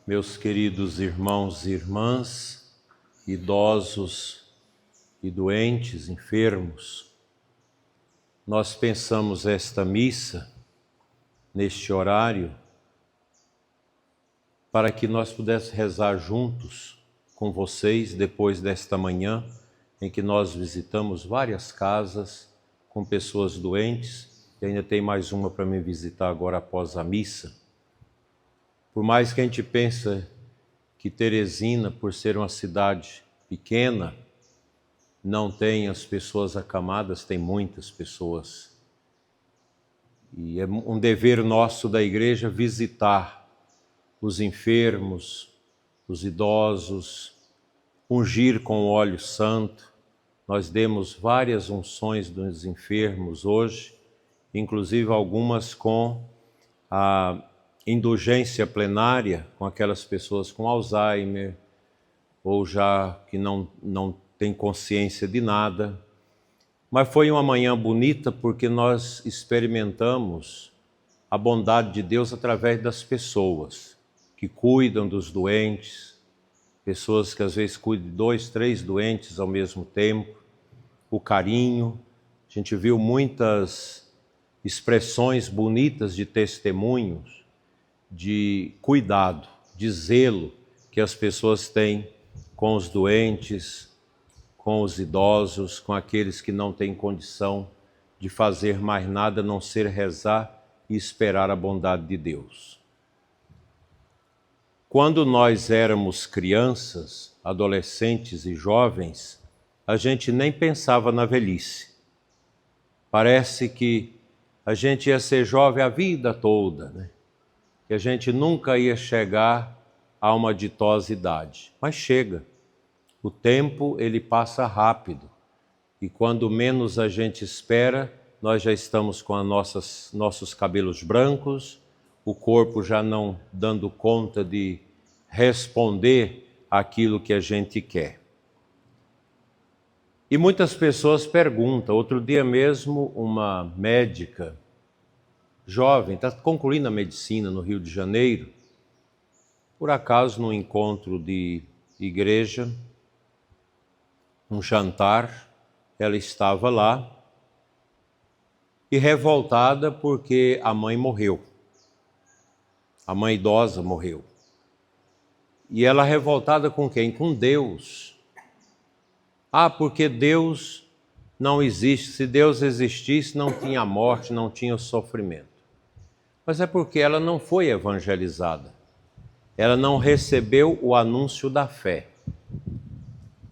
Meus queridos irmãos e irmãs, idosos e doentes, enfermos, nós pensamos esta missa, neste horário, para que nós pudéssemos rezar juntos com vocês depois desta manhã, em que nós visitamos várias casas com pessoas doentes, e ainda tem mais uma para me visitar agora após a missa. Por mais que a gente pense que Teresina, por ser uma cidade pequena, não tem as pessoas acamadas, tem muitas pessoas. E é um dever nosso da igreja visitar os enfermos, os idosos, ungir com o óleo santo. Nós demos várias unções dos enfermos hoje, inclusive algumas com a indulgência plenária, com aquelas pessoas com Alzheimer, ou já que não tem consciência de nada. Mas foi uma manhã bonita porque nós experimentamos a bondade de Deus através das pessoas que cuidam dos doentes, pessoas que às vezes cuidam de 2, 3 doentes ao mesmo tempo, o carinho. A gente viu muitas expressões bonitas de testemunhos, de cuidado, de zelo que as pessoas têm com os doentes, com os idosos, com aqueles que não têm condição de fazer mais nada a não ser rezar e esperar a bondade de Deus. Quando nós éramos crianças, adolescentes e jovens, a gente nem pensava na velhice. Parece que a gente ia ser jovem a vida toda, né? Que a gente nunca ia chegar a uma ditosa idade. Mas chega. O tempo, ele passa rápido. E quando menos a gente espera, nós já estamos com nossos cabelos brancos, o corpo já não dando conta de responder àquilo que a gente quer. E muitas pessoas perguntam. Outro dia mesmo, uma médica jovem, está concluindo a medicina no Rio de Janeiro, por acaso num encontro de igreja, um jantar, ela estava lá e revoltada porque a mãe morreu. A mãe idosa morreu. E ela revoltada com quem? Com Deus. Ah, porque Deus não existe. Se Deus existisse, não tinha morte, não tinha sofrimento. Mas é porque ela não foi evangelizada. Ela não recebeu o anúncio da fé.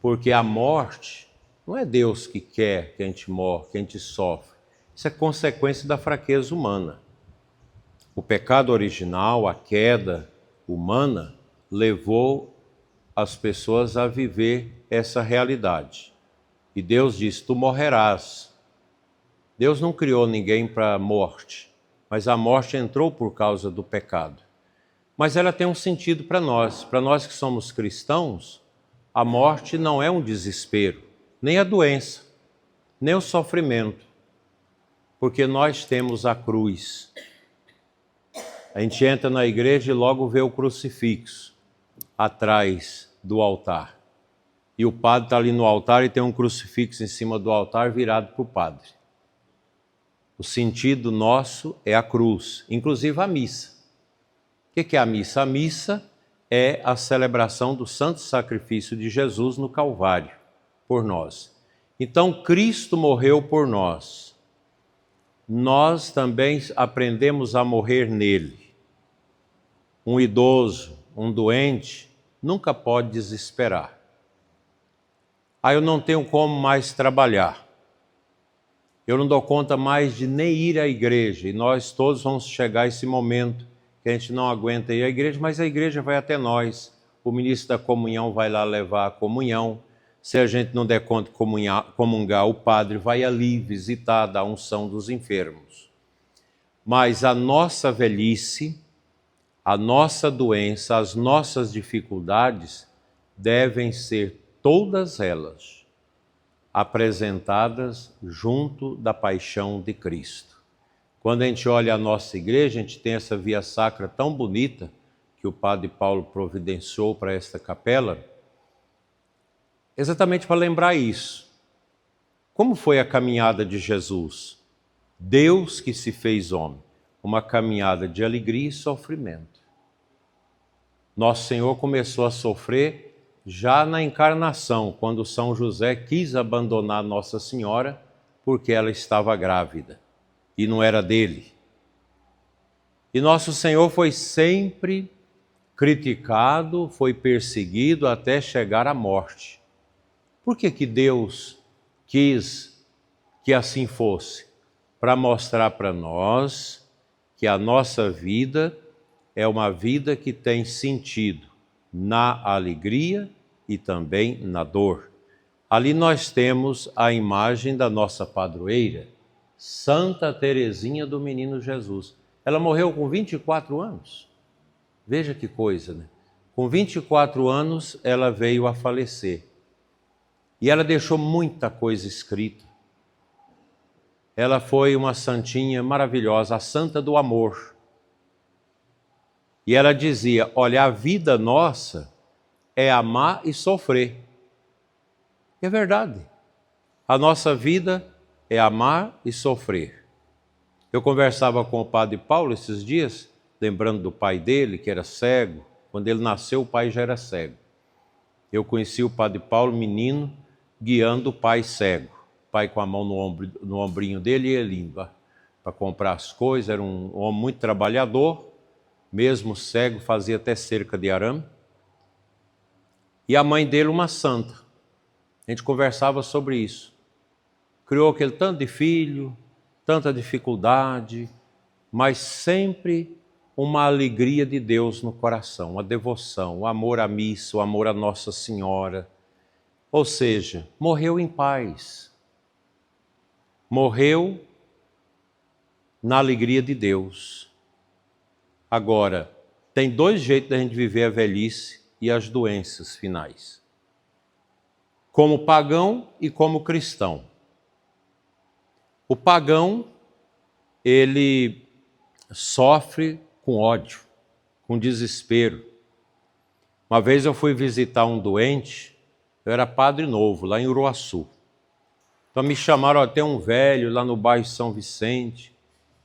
Porque a morte não é Deus que quer que a gente morra, que a gente sofre. Isso é consequência da fraqueza humana. O pecado original, a queda humana, levou as pessoas a viver essa realidade. E Deus diz, tu morrerás. Deus não criou ninguém para a morte, mas a morte entrou por causa do pecado. Mas ela tem um sentido para nós que somos cristãos. A morte não é um desespero, nem a doença, nem o sofrimento, porque nós temos a cruz. A gente entra na igreja e logo vê o crucifixo atrás do altar. E o padre está ali no altar e tem um crucifixo em cima do altar virado para o padre. O sentido nosso é a cruz, inclusive a missa. O que é a missa? A missa é a celebração do santo sacrifício de Jesus no Calvário, por nós. Então, Cristo morreu por nós. Nós também aprendemos a morrer nele. Um idoso, um doente, nunca pode desesperar. Ah, eu não tenho como mais trabalhar. Eu não dou conta mais de nem ir à igreja. E nós todos vamos chegar a esse momento que a gente não aguenta ir à igreja, mas a igreja vai até nós. O ministro da comunhão vai lá levar a comunhão. Se a gente não der conta de comungar, o padre vai ali visitar, dar unção dos enfermos. Mas a nossa velhice, a nossa doença, as nossas dificuldades devem ser todas elas apresentadas junto da paixão de Cristo. Quando a gente olha a nossa igreja, a gente tem essa via sacra tão bonita que o padre Paulo providenciou para esta capela, exatamente para lembrar isso. Como foi a caminhada de Jesus? Deus que se fez homem, uma caminhada de alegria e sofrimento. Nosso Senhor começou a sofrer já na encarnação, quando São José quis abandonar Nossa Senhora porque ela estava grávida e não era dele. E Nosso Senhor foi sempre criticado, foi perseguido até chegar à morte. Por que Deus quis que assim fosse? Para mostrar para nós que a nossa vida é uma vida que tem sentido na alegria e também na dor. Ali nós temos a imagem da nossa padroeira, Santa Teresinha do Menino Jesus. Ela morreu com 24 anos. Veja que coisa, né? Com 24 anos ela veio a falecer. E ela deixou muita coisa escrita. Ela foi uma santinha maravilhosa, a santa do amor. E ela dizia, olha, a vida nossa é amar e sofrer. E é verdade. A nossa vida é amar e sofrer. Eu conversava com o padre Paulo esses dias, lembrando do pai dele, que era cego. Quando ele nasceu, o pai já era cego. Eu conheci o padre Paulo, menino, guiando o pai cego. O pai com a mão no ombrinho dele e ele indo para comprar as coisas. Era um homem muito trabalhador, mesmo cego, fazia até cerca de arame. E a mãe dele, uma santa. A gente conversava sobre isso. Criou aquele tanto de filho, tanta dificuldade, mas sempre uma alegria de Deus no coração, a devoção, o amor à missa, o amor a Nossa Senhora. Ou seja, morreu em paz. Morreu na alegria de Deus. Agora, tem dois jeitos da gente viver a velhice e as doenças finais. Como pagão e como cristão. O pagão, ele sofre com ódio, com desespero. Uma vez eu fui visitar um doente, eu era padre novo, lá em Uruaçu. Então me chamaram, ó, tem um velho lá no bairro São Vicente,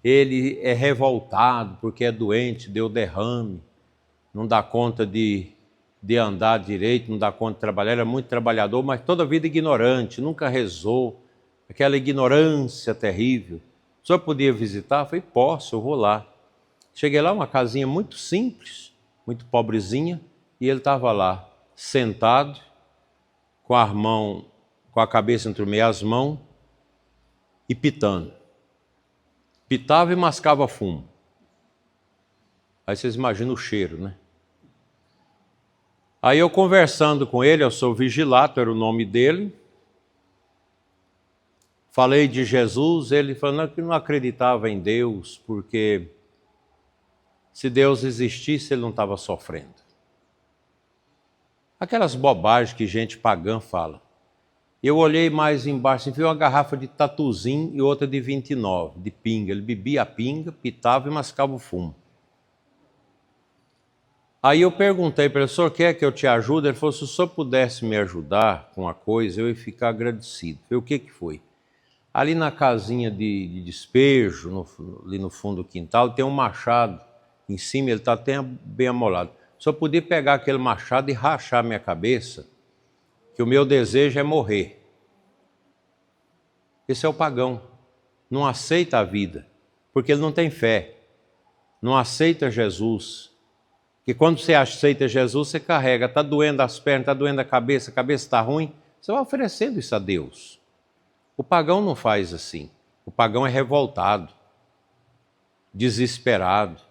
ele é revoltado porque é doente, deu derrame, não dá conta de andar direito, não dá conta de trabalhar, era muito trabalhador, mas toda a vida ignorante, nunca rezou, aquela ignorância terrível. O senhor podia visitar? Eu falei, posso, eu vou lá. Cheguei lá, uma casinha muito simples, muito pobrezinha, e ele estava lá, sentado, com a cabeça entre meias mãos, e pitando. Pitava e mascava fumo. Aí vocês imaginam o cheiro, né? Aí eu conversando com ele, eu sou Vigilato, era o nome dele, falei de Jesus, ele falou que não acreditava em Deus, porque se Deus existisse, ele não estava sofrendo. Aquelas bobagens que gente pagã fala. Eu olhei mais embaixo, vi uma garrafa de tatuzinho e outra de 29, de pinga. Ele bebia a pinga, pitava e mascava o fumo. Aí eu perguntei para ele, o senhor quer que eu te ajude? Ele falou, se o senhor pudesse me ajudar com uma coisa, eu ia ficar agradecido. Eu falei, o que foi? Ali na casinha de despejo, ali no fundo do quintal, tem um machado em cima, ele está até bem amolado. O senhor podia pegar aquele machado e rachar minha cabeça, que o meu desejo é morrer. Esse é o pagão, não aceita a vida, porque ele não tem fé, não aceita Jesus. Porque quando você aceita Jesus, você carrega, está doendo as pernas, está doendo a cabeça está ruim, você vai oferecendo isso a Deus. O pagão não faz assim, o pagão é revoltado, desesperado.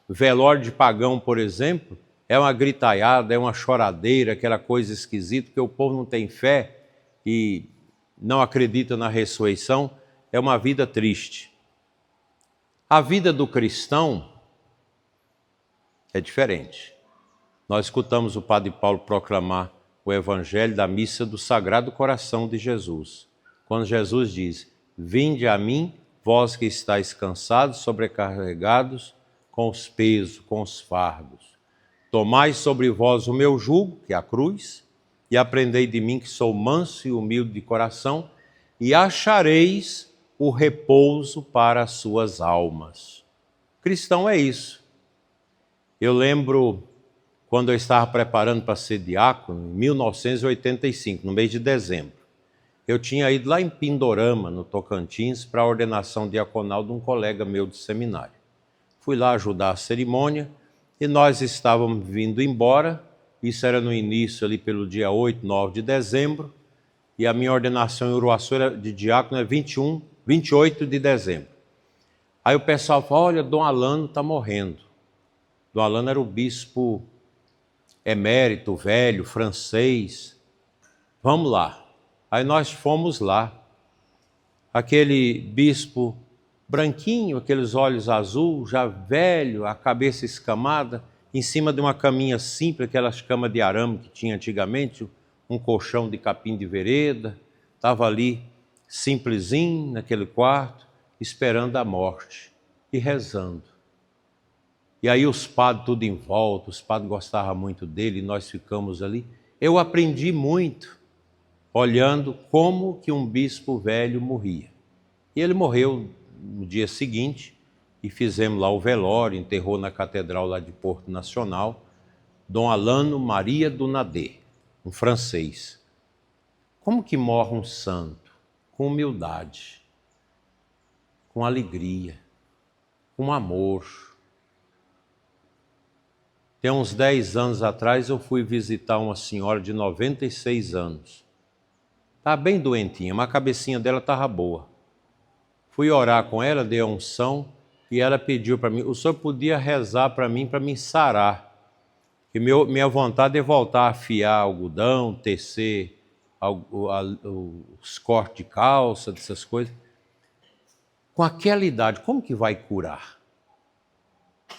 O velório de pagão, por exemplo, é uma gritaiada, é uma choradeira, aquela coisa esquisita, porque o povo não tem fé e não acredita na ressurreição, é uma vida triste. A vida do cristão é diferente. Nós escutamos o padre Paulo proclamar o evangelho da missa do Sagrado Coração de Jesus. Quando Jesus diz, vinde a mim, vós que estáis cansados, sobrecarregados, com os pesos, com os fardos. Tomai sobre vós o meu jugo, que é a cruz, e aprendei de mim que sou manso e humilde de coração, e achareis o repouso para as suas almas. Cristão é isso. Eu lembro quando eu estava preparando para ser diácono, em 1985, no mês de dezembro. Eu tinha ido lá em Pindorama, no Tocantins, para a ordenação diaconal de um colega meu de seminário. Fui lá ajudar a cerimônia e nós estávamos vindo embora. Isso era no início, ali pelo dia 8, 9 de dezembro, e a minha ordenação em Uruaçu de diácono é 28 de dezembro. Aí o pessoal falou, olha, Dom Alano está morrendo. Dom Alano era o bispo emérito, velho, francês. Vamos lá. Aí nós fomos lá. Aquele bispo branquinho, aqueles olhos azuis, já velho, a cabeça escamada, em cima de uma caminha simples, aquelas camas de arame que tinha antigamente, um colchão de capim de vereda, estava ali simplesinho naquele quarto, esperando a morte e rezando. E aí os padres tudo em volta, os padres gostavam muito dele, e nós ficamos ali. Eu aprendi muito olhando como que um bispo velho morria. E ele morreu no dia seguinte, e fizemos lá o velório, enterrou na catedral lá de Porto Nacional, Dom Alano Maria do Nadé, um francês. Como que morre um santo? Com humildade, com alegria, com amor. Tem uns 10 anos atrás eu fui visitar uma senhora de 96 anos. Estava bem doentinha, mas a cabecinha dela estava boa. Fui orar com ela, dei a unção, e ela pediu para mim, o senhor podia rezar para mim sarar. Que minha vontade é voltar a afiar algodão, tecer os cortes de calça, dessas coisas. Com aquela idade, como que vai curar?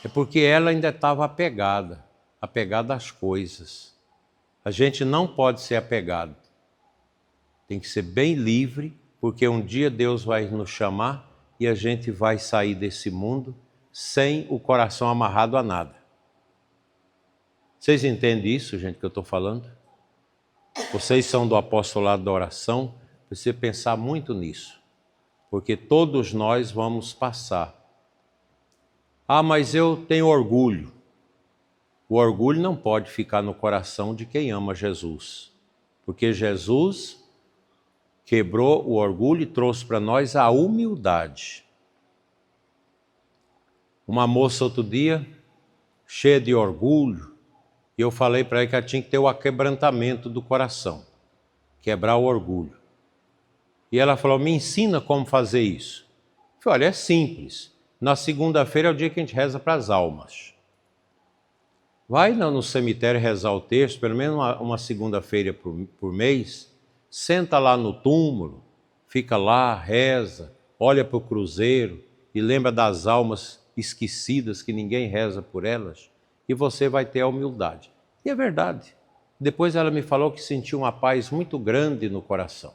É porque ela ainda estava apegada às coisas. A gente não pode ser apegado. Tem que ser bem livre, porque um dia Deus vai nos chamar e a gente vai sair desse mundo sem o coração amarrado a nada. Vocês entendem isso, gente, que eu estou falando? Vocês são do apostolado da oração, precisa pensar muito nisso, porque todos nós vamos passar. Ah, mas eu tenho orgulho. O orgulho não pode ficar no coração de quem ama Jesus, porque Jesus quebrou o orgulho e trouxe para nós a humildade. Uma moça outro dia, cheia de orgulho, e eu falei para ela que ela tinha que ter o aquebrantamento do coração, quebrar o orgulho. E ela falou, me ensina como fazer isso. Eu falei, olha, é simples. Na segunda-feira é o dia que a gente reza para as almas. Vai no cemitério rezar o terço, pelo menos uma segunda-feira por mês, senta lá no túmulo, fica lá, reza, olha para o cruzeiro e lembra das almas esquecidas que ninguém reza por elas, e você vai ter a humildade. E é verdade. Depois ela me falou que sentiu uma paz muito grande no coração.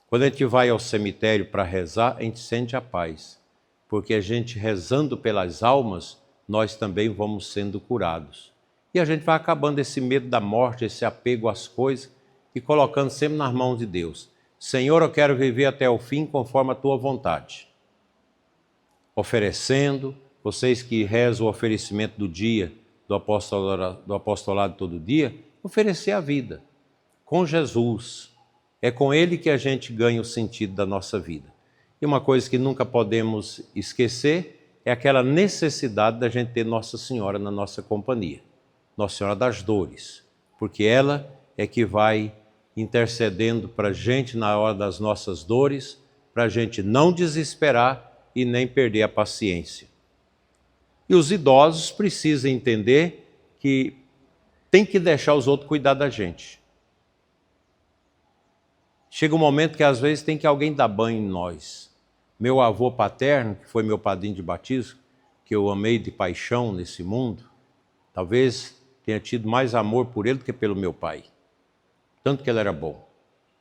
Quando a gente vai ao cemitério para rezar, a gente sente a paz, porque a gente rezando pelas almas, nós também vamos sendo curados. E a gente vai acabando esse medo da morte, esse apego às coisas, e colocando sempre nas mãos de Deus. Senhor, eu quero viver até o fim conforme a tua vontade. Oferecendo, vocês que rezam o oferecimento do dia, do apostolado todo dia, oferecer a vida com Jesus. É com Ele que a gente ganha o sentido da nossa vida. E uma coisa que nunca podemos esquecer é aquela necessidade da gente ter Nossa Senhora na nossa companhia. Nossa Senhora das Dores, porque ela é que vai intercedendo para a gente na hora das nossas dores, para a gente não desesperar e nem perder a paciência. E os idosos precisam entender que tem que deixar os outros cuidar da gente. Chega um momento que às vezes tem que alguém dar banho em nós. Meu avô paterno, que foi meu padrinho de batismo, que eu amei de paixão nesse mundo, talvez tenha tido mais amor por ele do que pelo meu pai. Tanto que ele era bom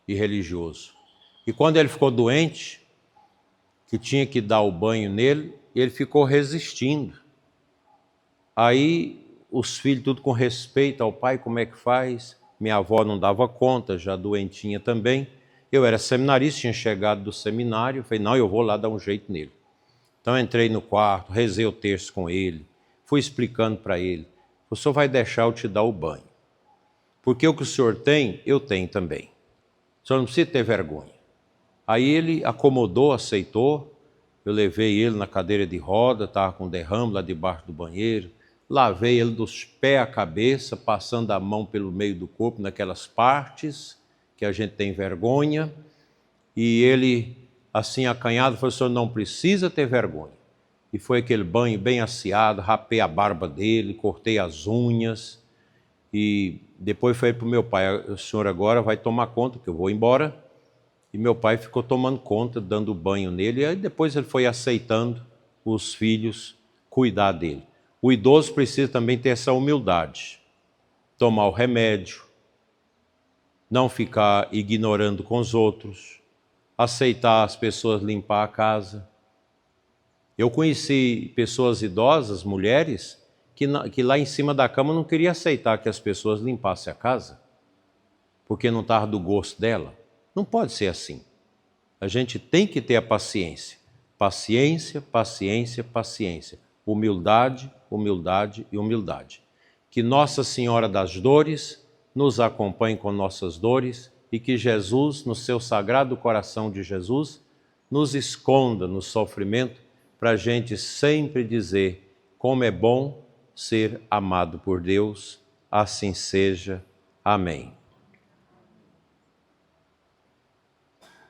e religioso. E quando ele ficou doente, que tinha que dar o banho nele, ele ficou resistindo. Aí os filhos tudo com respeito ao pai, como é que faz? Minha avó não dava conta, já doentinha também. Eu era seminarista, tinha chegado do seminário, falei, não, eu vou lá dar um jeito nele. Então entrei no quarto, rezei o terço com ele, fui explicando para ele, o senhor vai deixar eu te dar o banho. Porque o que o senhor tem, eu tenho também. O senhor não precisa ter vergonha. Aí ele acomodou, aceitou, eu levei ele na cadeira de roda, estava com derrame lá debaixo do banheiro, lavei ele dos pés à cabeça, passando a mão pelo meio do corpo, naquelas partes que a gente tem vergonha, e ele, assim acanhado, falou, o senhor não precisa ter vergonha. E foi aquele banho bem asseado, rapei a barba dele, cortei as unhas, e depois falei para o meu pai, o senhor agora vai tomar conta, que eu vou embora. E meu pai ficou tomando conta, dando banho nele, e aí depois ele foi aceitando os filhos cuidar dele. O idoso precisa também ter essa humildade, tomar o remédio, não ficar ignorando com os outros, aceitar as pessoas limpar a casa. Eu conheci pessoas idosas, mulheres, que lá em cima da cama não queria aceitar que as pessoas limpassem a casa, porque não estava do gosto dela. Não pode ser assim. A gente tem que ter a paciência. Paciência, paciência, paciência. Humildade, humildade e humildade. Que Nossa Senhora das Dores nos acompanhe com nossas dores e que Jesus, no seu sagrado coração de Jesus, nos esconda no sofrimento para a gente sempre dizer como é bom ser amado por Deus. Assim seja. Amém.